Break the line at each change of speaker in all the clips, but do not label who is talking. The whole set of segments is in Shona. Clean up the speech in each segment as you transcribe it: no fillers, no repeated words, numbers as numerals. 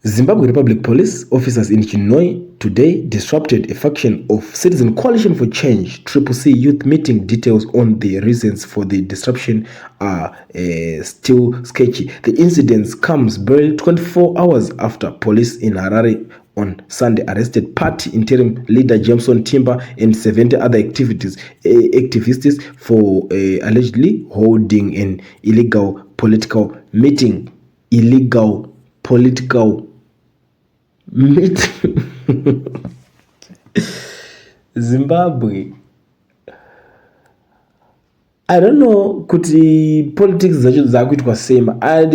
Zimbabwe Republic Police officers in Chinhoyi today disrupted a faction of Citizen Coalition for Change CCC youth meeting. Details on the reasons for the disruption are still sketchy. The incident comes barely 24 hours after police in Harare on Sunday arrested party interim leader Jameson Timber and 70 other activists for allegedly holding an illegal political meeting. Zimbabwe, I don't know kuti politics zacho dzakuitwa sema. I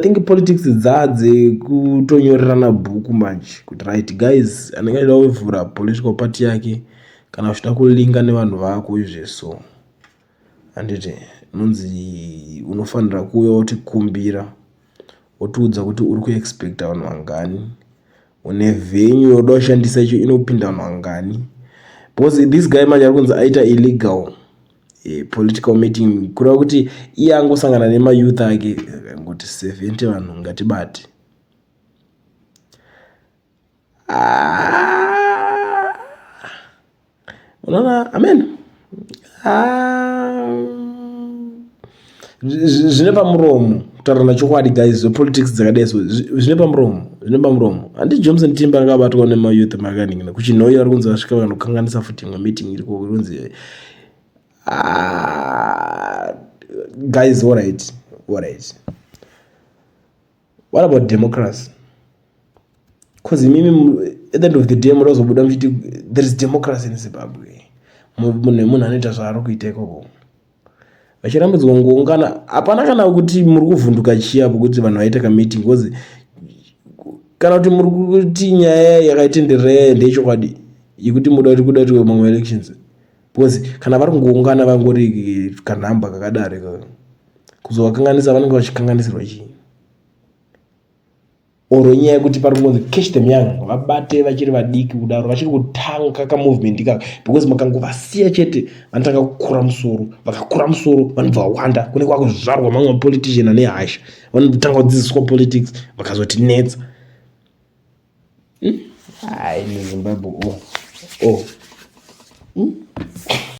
think politics dzadze kutonyorerana bhuku manje kuti right guys, anenge achida kuvhura political party yake kana uchida kulinga nevanhu vako izveso, handiti nonzi unofanira kuuya wotikumbira wotiudza kuti uri kuexpecta vanhu vangani, une venue yoda kushandisa icho inopinda vanhu vangani, because this guy manje ari kunzi aita illegal political meeting kureva kuti iye angosangana nemayouth ake ngoti 70 vanhu ngatibate. Unaona, amen. Zvine pamuromo kutaura chokwadi guys, politics dzakadai so zvine pamuromo. Handi Jameson Timber akabatwa nemayouth makaningina kuChinhoyi ari kunzi asvika vanokanganisa futi imwe meeting iriko kunzi guys, all right. What about democracy? Because at the end of the day, there is democracy in Zimbabwe. Munhu anoita zvaari kuita ikoko. Vachirambidzwa kungoungana, hapana kana kuti muri kuvhunduka chiapo kuti vanhu vaite kameeting, because kana kuti muri kuti nyaya yakaitenderera ndechokwadi yekuti muda kuti mamwe elections. Because kana vari kungoungana vangori kanhamba kakadaro kuzovakanganisa vanenge vachikanganisirwa chii? Oro nyaya yekuti pari kungonzi catch them young, vabate vachiri vadiki kudaro, vachiri kutanga kamovement ikaka, because makangovasiya chete vanotanga kukura musoro, vakakura musoro vanobva vawanda, kune kwakuzvarwa mamwe mapolitician ane hasha, vanotanga kudzidziswa politics vakazotinetsa. Hai, neZimbabwe